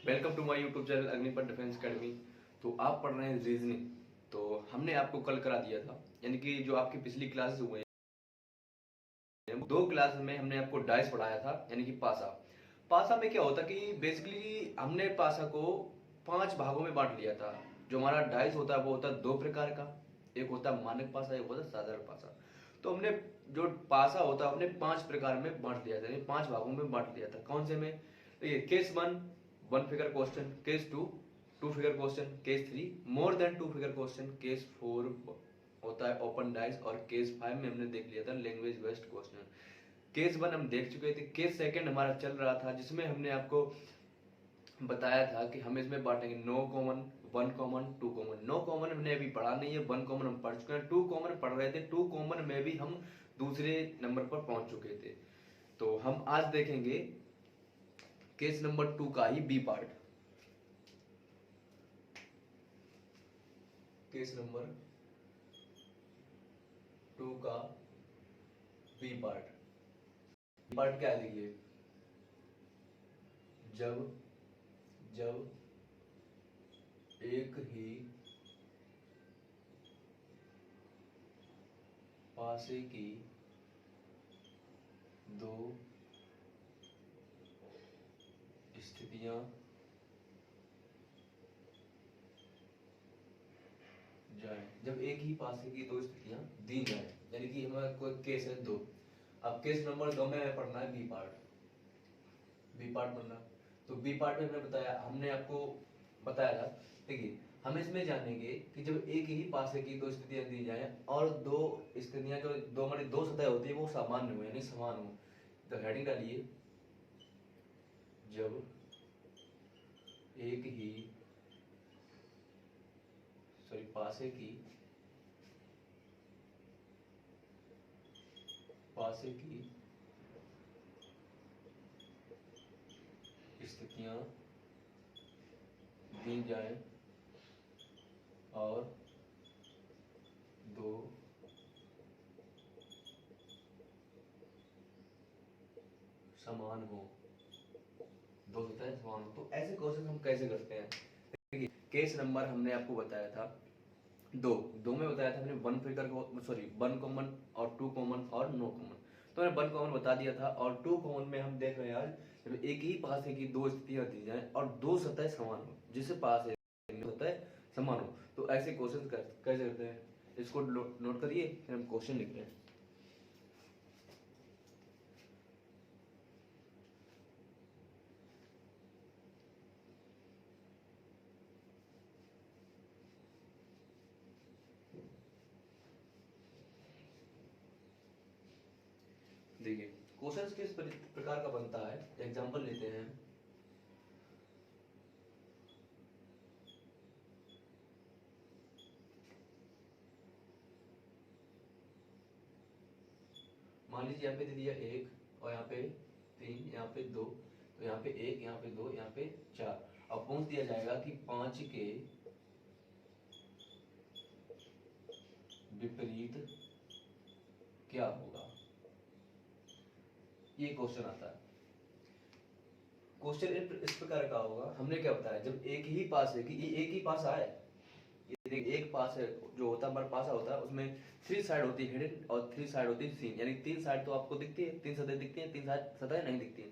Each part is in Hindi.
Welcome to my YouTube channel Agnipath defence academy. तो आप पढ़ रहे हैं रीजनिंग। तो हमने आपको कल करा दिया था, यानी कि जो आपकी पिछली क्लासेस हुए हैं, दो क्लास में हमने आपको डाइस पढ़ाया था, यानी कि पासा। पासा में क्या होता कि बेसिकली हमने पासा को 5 भागों में बांट लिया था। जो हमारा डाइस होता है वो होता है 2 प्रकार का, एक होता है मानक पासा, एक होता है साधारण पासा। तो हमने जो पासा होता है हमने 5 प्रकार में बांट लिया था, यानी 5 भागों में बांट लिया था। कौन से में? देखिए, case 1 figure question, case 2 figure question, case 3 more than 2 figure question, case 4 होता है ओपन डाइस, और केस 5 में हमने देख लिया था लैंग्वेज बेस्ड क्वेश्चन। केस 1 हम देख चुके थे। केस 2 हमारा चल रहा था, जिसमें हमने आपको बताया था कि हम इसमें बांटेंगे no common, 1 common, 2 common. No common हमने अभी पढ़ा नहीं है, 1 कॉमन हम पढ़ चुके हैं, 2 कॉमन पढ़ रहे थे। 2 कॉमन में भी हम दूसरे नंबर पर पहुंच चुके थे। तो हम आज देखेंगे केस नंबर 2 का ही बी पार्ट। केस नंबर 2 का बी पार्ट। बी पार्ट क्या है? देखिए, जब जब एक ही पासे की दो स्थितियां जाए, जब एक ही पासे की दो स्थितियां दी जाए, यानी कि हमारा कोई केस है 2। अब केस नंबर 2 में हमें पढ़ना है बी पार्ट। बी पार्ट पढ़ना, तो बी पार्ट में हमने आपको बताया था। देखिए, हम इसमें जानेंगे कि जब एक ही पासे की दो स्थितियां दी जाए और दो स्थितियां, जो दो हमारी दो सतह होती है, वो सामान्य हो, यानी समान हो। तो हेडिंग डालिए, जब एक ही पासे की स्थितियां दी जाए और दो समान हो, दो सतह समान हो, तो ऐसे क्वेश्चन हम कैसे करते हैं? देखिए, केस नंबर हमने आपको बताया था दो में बताया था हमने 1 फिगर को, 1 कॉमन और 2 कॉमन और नो कॉमन। तो मैंने 1 कॉमन बता दिया था, और 2 कॉमन में हम देख रहे हैं आज, जब एक ही पासे की दो स्थितियां दी जाए और दो सतह समान हो, जिससे पास है सतह समान हो, तो ऐसे क्वेश्चन कैसे करते हैं? इसको नोट करिए, फिर हम क्वेश्चन लिखते हैं। देखिए, क्वेश्चन किस प्रकार का बनता है, एग्जाम्पल लेते हैं। मान लीजिए यहाँ पे दे दिया 1, और यहाँ पे 3, यहाँ पे 2, तो यहाँ पे 1, यहाँ पे 2, यहाँ पे 4। अब पूछ दिया जाएगा कि 5 के विपरीत क्या होगा। ये क्वेश्चन आता है। क्वेश्चन इस प्रकार का होगा, हमने क्या बताया, जब एक ही पास है कि ये एक ही पास है, ये एक पास है जो होता है हमारा पासा होता है, उसमें 3 साइड होती है हिडन और 3 साइड होती है सीन, यानी 3 साइड तो आपको दिखती है, 3 सतह दिखती है, 3 सतह नहीं दिखती है।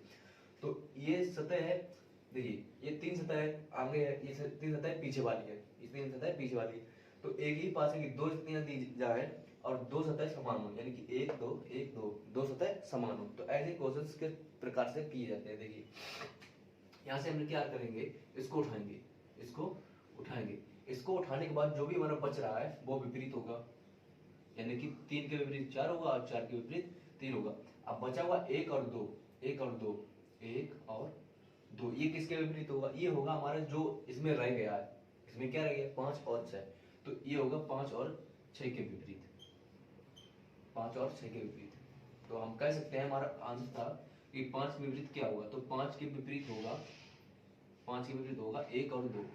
तो ये सतह है, देखिए ये 3 सतह है आगे है, ये 3 सतह पीछे वाली है, ये 3 सतह पीछे वाली है। तो एक ही पासे की दो स्थितियां दी जाए और दो सतह समान हो, यानी कि 1 2 1 2, दो सतह समान हो, तो ऐसे क्वेश्चंस के प्रकार से किए जाते हैं। देखिए, यहाँ से हम क्या करेंगे, इसको उठाएंगे, इसको उठाएंगे, इसको उठाने के बाद जो भी हमारा बच रहा है वो विपरीत होगा, यानी कि 3 के विपरीत 4 होगा और 4 के विपरीत 3 होगा। अब बचा हुआ 1 और 2, 1 और 2, 1 और 2, ये किसके विपरीत होगा? ये होगा हमारा जो इसमें रह गया है, इसमें क्या रह गया, 5 और 6, तो ये होगा 5 और 6 के विपरीत, 5 और 6 के विपरीत। तो हम कह सकते हैं हमारा आंसर था कि 5 के विपरीत क्या होगा, तो 5 के विपरीत होगा, 5 के विपरीत होगा 1 और 2।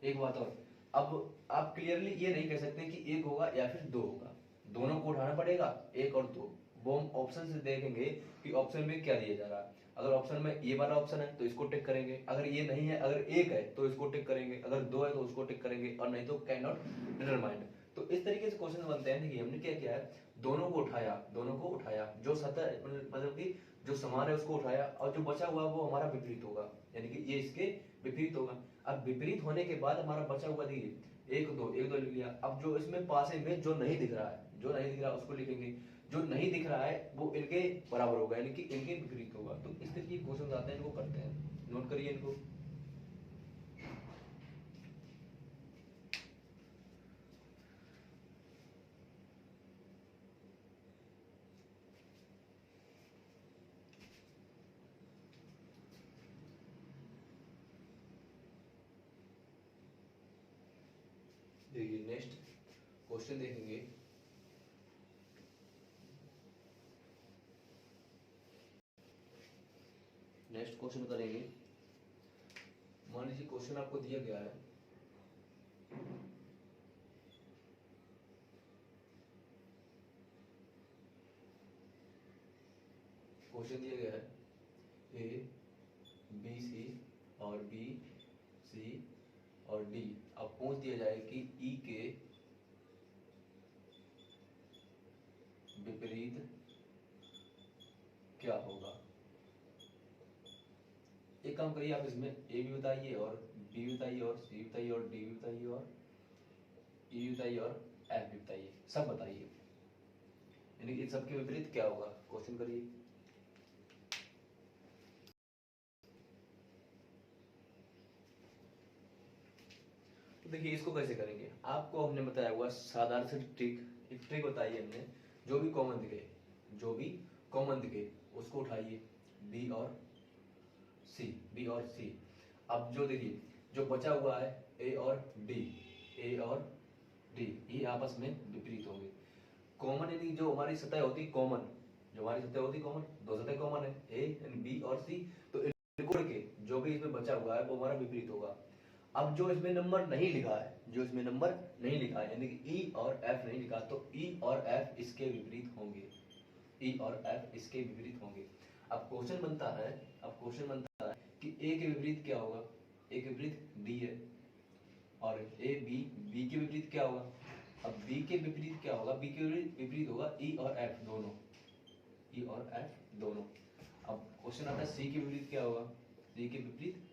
एक बात और, अब आप क्लियरली ये नहीं कह सकते कि 1 होगा या फिर 2 होगा, दोनों को उठाना पड़ेगा, 1 और 2। वो हम ऑप्शन से देखेंगे कि ऑप्शन में क्या दिया जा रहा है। अगर ऑप्शन में ये वाला ऑप्शन है तो इसको टिक करेंगे, अगर ये नहीं है, अगर एक है तो इसको टिक करेंगे, अगर दो है तो उसको टिक करेंगे, और नहीं तो कैन नॉट डिटरमाइंड। तो इस तरीके से क्वेश्चन बनते हैं। देखिए हमने क्या किया है, दोनों को उठाया, जो सतह मतलब कि जो समान है उसको उठाया, और जो बचा हुआ वो हमारा विपरीत होगा, यानी कि ये इसके विपरीत होगा। अब विपरीत होने के बाद हमारा बचा हुआ देखिए एक दो लिख लिया। अब जो इसमें पास में जो नहीं दिख रहा है उसको लिखेंगे, जो नहीं दिख रहा है वो इनके बराबर होगा, यानी कि इनके विपरीत होगा। तो इस तरीके के क्वेश्चन आते हैं, इनको करते हैं, नोट करिए इनको। देखिए नेक्स्ट क्वेश्चन देखेंगे। नेक्स्ट क्वेश्चन करेंगे। मान लीजिए क्वेश्चन आपको दिया गया है, क्वेश्चन दिया गया है ए बी सी और बी सी और डी। अब पूछ दिया जाए कि ई के विपरीत क्या होगा। एक काम करिए, आप इसमें ए भी बताइए और बी बताइए और सी बताइए और डी भी बताइए और ई बताइए और एफ भी बताइए, सब बताइए, यानी कि इन सबके विपरीत क्या होगा, क्वेश्चन करिए। तो देखिए इसको कैसे करेंगे, आपको हमने बताया हुआ साधारण से ट्रिक, एक ट्रिक बताई है हमने। जो भी कॉमन दिखे उसको उठाइए, बी और सी। अब जो देखिए जो बचा हुआ है ए और डी ये आपस में विपरीत होंगे। कॉमन यानी जो हमारी सतह होती है कॉमन, दो सतह कॉमन है ए यानी बी और सी, तो इनको उड़ के जो भी इसमें बचा हुआ है वो हमारा विपरीत होगा। अब जो इसमें नंबर नहीं लिखा है, यानी कि ई और एफ नहीं लिखा, तो ई और एफ इसके विपरीत होंगे, अब क्वेश्चन बनता है कि ए के विपरीत क्या होगा, ए के विपरीत डी है, और बी के विपरीत क्या होगा। अब बी के विपरीत क्या होगा, विपरीत होगा ई और एफ दोनों। अब क्वेश्चन आता है सी के विपरीत क्या होगा, सी के विपरीत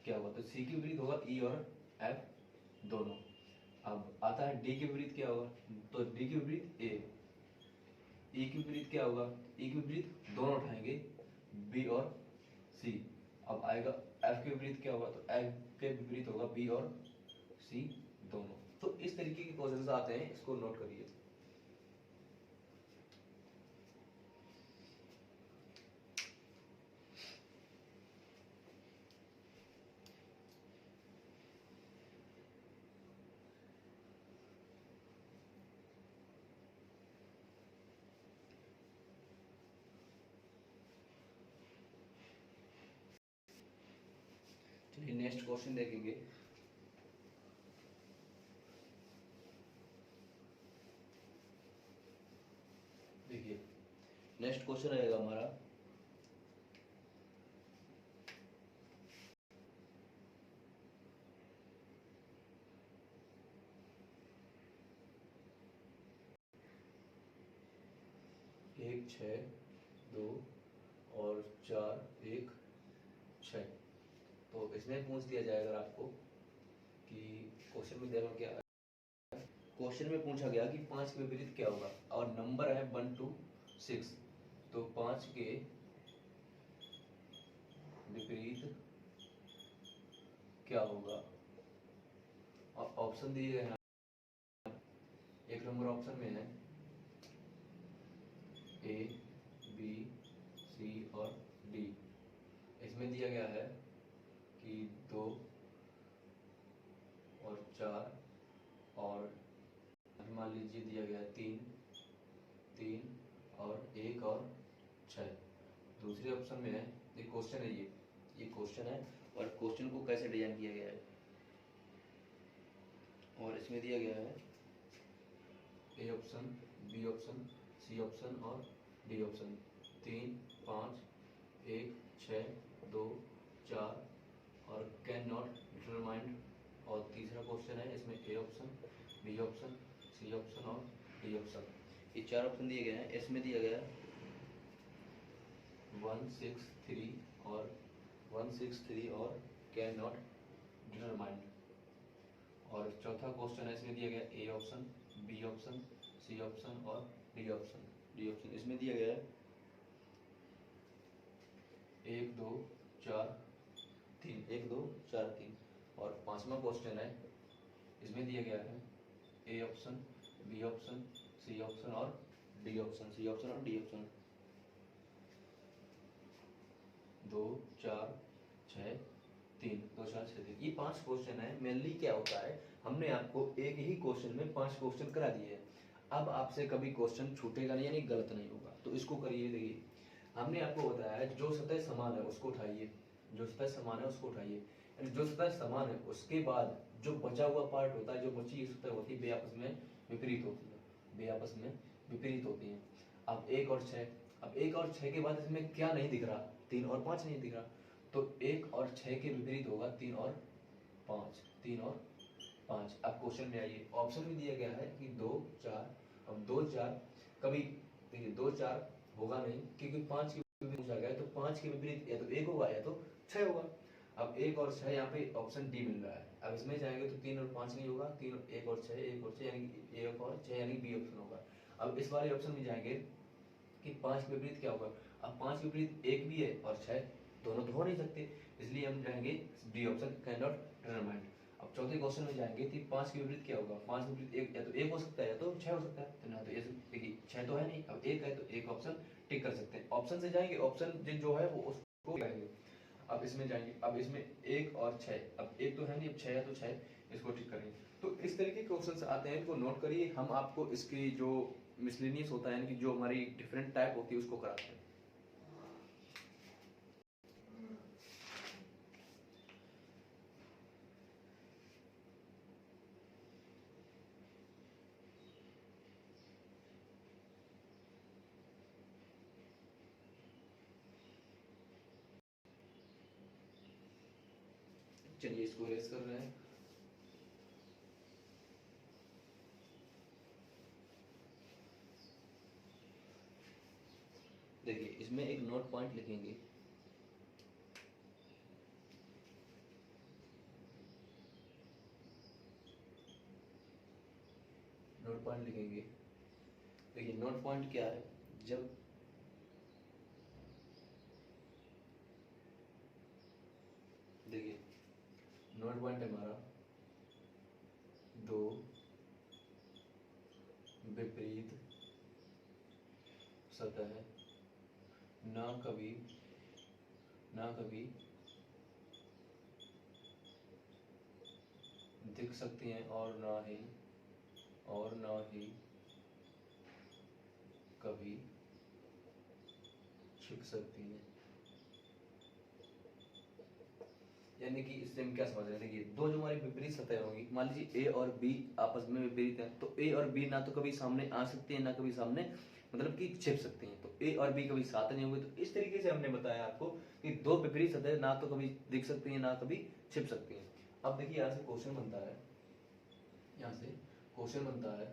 तो सी के विपरीत होगा ई और एफ दोनों। अब आता है डी के विपरीत क्या होगा, तो डी के विपरीत ए, ई के विपरीत क्या होगा, ई के विपरीत दोनों उठाएंगे बी और सी। अब आएगा एफ के विपरीत क्या होगा, तो एफ के विपरीत होगा बी और सी दोनों। तो इस तरीके के क्वेश्चंस आते हैं, इसको नोट करिए। चलिए नेक्स्ट क्वेश्चन देखेंगे। देखिए नेक्स्ट क्वेश्चन रहेगा हमारा, एक 6 2 और 4 1 6। तो इसमें पूछ दिया जाएगा आपको कि क्वेश्चन में देखो क्या, क्वेश्चन में पूछा गया कि 5 के विपरीत क्या होगा, और नंबर है 1 to 6, तो 5 के विपरीत क्या होगा। और ऑप्शन दिए गए हैं, एक नंबर ऑप्शन में है ए बी सी और डी। इसमें दिया गया है कि 2 और 4, और मान लीजिए दिया गया है 3 और 1 और 6। दूसरे ऑप्शन में है, ये क्वेश्चन है, ये क्वेश्चन है, और क्वेश्चन को कैसे डिजाइन किया गया है, और इसमें दिया गया है A option, B option, C option और डी ऑप्शन। 3 5 1 6 2 4 और कैन नॉट डिटरमाइंड। और तीसरा क्वेश्चन है, इसमें A option, B option, C option और डी ऑप्शन, ये 4 ऑप्शन दिए गए हैं। इसमें दिया गया 163 और 163 और कैन नॉट डिटरमाइंड। और चौथा क्वेश्चन है, इसमें दिया गया A option, B option, C option और डी ऑप्शन। डी ऑप्शन इसमें दिया गया है 1 2 4 3, 1 2 4 3। और पांचवा क्वेश्चन है, इसमें दिया गया है A option, B option, C option और डी ऑप्शन, सी ऑप्शन और डी ऑप्शन। 2 4 6 3, 2 4 6 3, ये 5 क्वेश्चन है। मेनली क्या होता है, हमने आपको एक ही क्वेश्चन में 5 क्वेश्चन करा दिए हैं। अब आपसे कभी क्वेश्चन छूटेगा नहीं, यानी गलत नहीं होगा, तो इसको करिए। देखिए हमने आपको बताया है जो सतह समान है उसको उठाइए, जो सतह समान है उसको उठाइए, यानी जो सतह समान है उसके बाद जो बचा हुआ पार्ट होता है, जो बची हुई सतह होती है, वे आपस में विपरीत होती है, वे आपस में विपरीत होती हैं। अब 1 और 6, अब 1 और 6 के बाद इसमें क्या नहीं दिख रहा, 3 और 5 नहीं दिख रहा, तो 1 और 6 के विपरीत होगा 3 और 5, 3 और 5। अब क्वेश्चन में आइए, ऑप्शन में दिया गया है कि 2 4। अब 2 4 कभी, देखिए 2 4 होगा नहीं, क्योंकि 5 के विपरीत पूछा गया है, तो 5 के विपरीत या तो 1 होगा या तो 6 होगा। अब 1 और 6 यहाँ पे ऑप्शन डी मिल रहा है। अब इसमें जाएंगे तो 3 और 5 नहीं होगा, 3 1 और 6, 1 और 6 यानी 1 और 6 यानी बी ऑप्शन होगा। अब इस वाले ऑप्शन में जाएंगे कि 5 के विपरीत क्या होगा। अब 5 के विपरीत 1 भी है और 6, दोनों तो हो नहीं सकते, इसलिए हम जाएंगे D option, can not determined. अब चौथे क्वेश्चन में जाएंगे कि 5 के विपरीत क्या होगा। 5 के विपरीत 1 या तो 1 हो सकता है या तो 6 हो सकता है, तो ना तो देखिए 6 तो है नहीं, अब 1 है तो एक ऑप्शन टिक कर सकते हैं। ऑप्शन से जाएंगे, ऑप्शन जो है वो उसको लगाएंगे। अब इसमें जाएंगे, अब इसमें 1 और 6, अब 1 तो है नहीं, अब 6 है तो 6, इसको टिक करेंगे। तो इस तरीके के क्वेश्चंस आते हैं, इनको नोट करिए। हम आपको इसकी जो मिसलेनियस होता है, यानी कि जो हमारी डिफरेंट टाइप होती है, उसको कराते हैं। चलिए इसको रेस कर रहे हैं। देखिए इसमें एक नोट पॉइंट लिखेंगे, नोट पॉइंट लिखेंगे। देखिए नोट पॉइंट क्या है, जब देखिए नोट पॉइंट हमारा दो विपरीत सतह ना कभी दिख सकती हैं और ना ही कभी छिप सकती हैं। यानी कि इससे हम क्या समझ रहे हैं, देखिए दो जो हमारी विपरीत सतह होंगी, मान लीजिए ए और बी आपस में विपरीत हैं, तो ए और बी ना तो कभी सामने आ सकती हैं, ना कभी सामने मतलब कि छिप सकती हैं, तो ए और बी कभी साथ नहीं होंगे। तो इस तरीके से हमने बताया आपको कि दो विपरीत सतह ना तो कभी दिख सकती हैं, ना कभी छिप सकती हैं। अब देखिए यहाँ से क्वेश्चन बनता है, यहाँ से क्वेश्चन बनता है,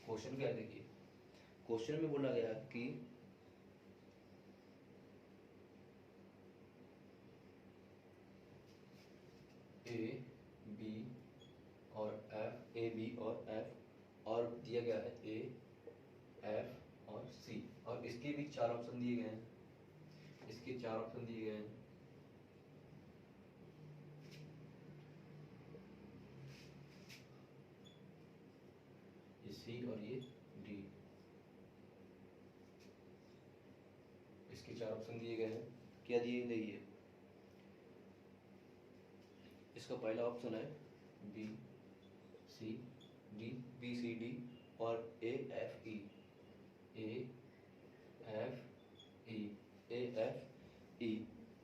क्वेश्चन क्या है, देखिए क्वेश्चन में बोला गया कि ए बी और एफ, ए बी और एफ, और दिया गया है ए एफ और सी, और इसके भी 4 ऑप्शन दिए गए हैं, इसके 4 ऑप्शन दिए गए हैं। ये सी और ये डी, इसके 4 ऑप्शन दिए गए हैं। क्या दिए नहीं है, इसका पहला ऑप्शन है B C D, B C D और A F E, A F E, A F E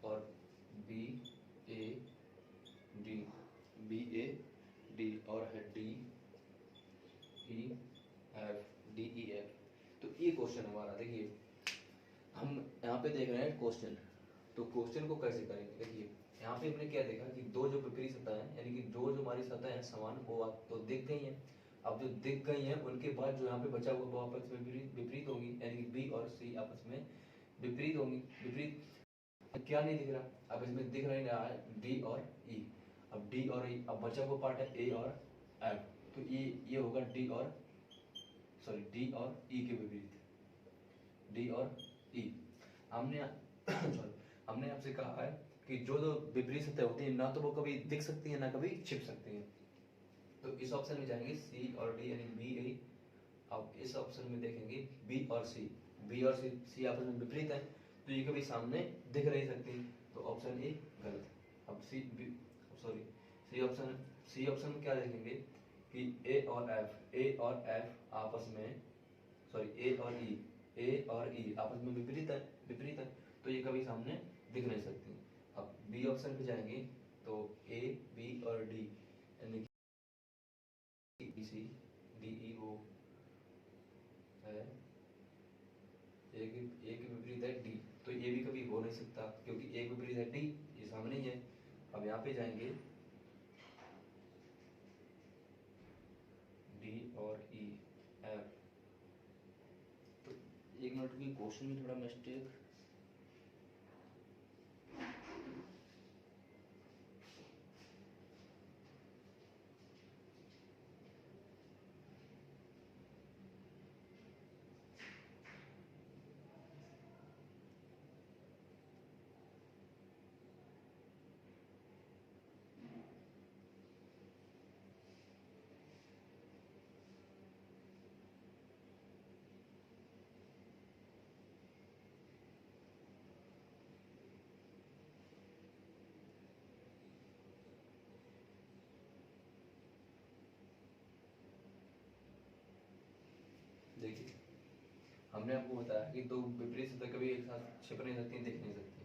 और B A D, B A D, और है तो ये क्वेश्चन हमारा, देखिए हम यहाँ पे देख रहे हैं क्वेश्चन, तो क्वेश्चन को कैसे करेंगे। देखिए यहाँ पे हमने क्या देखा कि दो जो विपरीत सतह है, यानी कि जो जो हमारी सतह है समान, वो आप तो दिख गई हैं। अब जो दिख गई हैं उनके बाद जो यहाँ पे बचा हुआ वो आपस में विपरीत होगी, यानी कि बी और सी आपस में विपरीत होंगी। विपरीत क्या नहीं दिख रहा, अब इसमें दिख रहा है डी और ई। अब डी और ई, अब बचा हुआ पार्ट है ए और एफ, तो ये होगा डी और ई के विपरीत, डी और ई। हमने सॉरी हमने आपसे कहा है कि जो जो विपरीत सतह होती है ना तो वो कभी दिख सकती है ना कभी छिप सकती है। तो इस ऑप्शन में जाएंगे सी और डी, यानी बी ए। अब इस ऑप्शन में देखेंगे बी और सी, सी आपस में विपरीत है, तो ये कभी सामने दिख नहीं सकती, तो ऑप्शन ए गलत। अब सी ऑप्शन में क्या देखेंगे कि ए और एफ आपस में, ए और ई आपस में विपरीत है, तो ये कभी सामने दिख नहीं सकती। अब बी ऑप्शन पे जाएंगे तो ए बी और डी, यानी कि सी डी ई वो है, एक विपरीत है डी, तो ये भी कभी हो नहीं सकता क्योंकि एक विपरीत है डी, ये सामने ही है। अब यहाँ पे जाएंगे डी और ई एफ, तो एक मिनट की क्वेश्चन में थोड़ा मिस्टेक, देखिए हमने आपको बताया कि दो विपरीत सतह कभी एक साथ छिप नहीं सकती, दिख नहीं सकती,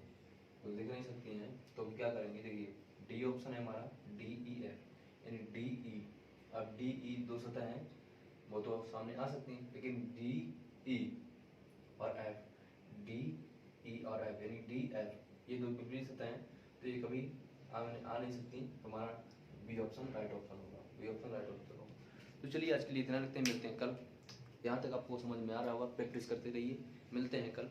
तो दिख नहीं सकती हैं, तो हम क्या करेंगे। देखिए डी ऑप्शन है हमारा डी ई एफ, यानी डी ई। अब डी ई दो सतह हैं, वो तो सामने आ सकती हैं, लेकिन डी ई और एफ, डी ई और एफ यानी डी एफ, ये दो विपरीत सतह हैं, तो ये कभी आ नहीं सकती। हमारा बी ऑप्शन राइट ऑप्शन होगा, बी ऑप्शन राइट ऑप्शन होगा। तो चलिए आज के लिए इतना रखते हैं, मिलते हैं कल। यहाँ तक आपको समझ में आ रहा होगा, प्रैक्टिस करते रहिए, मिलते हैं कल।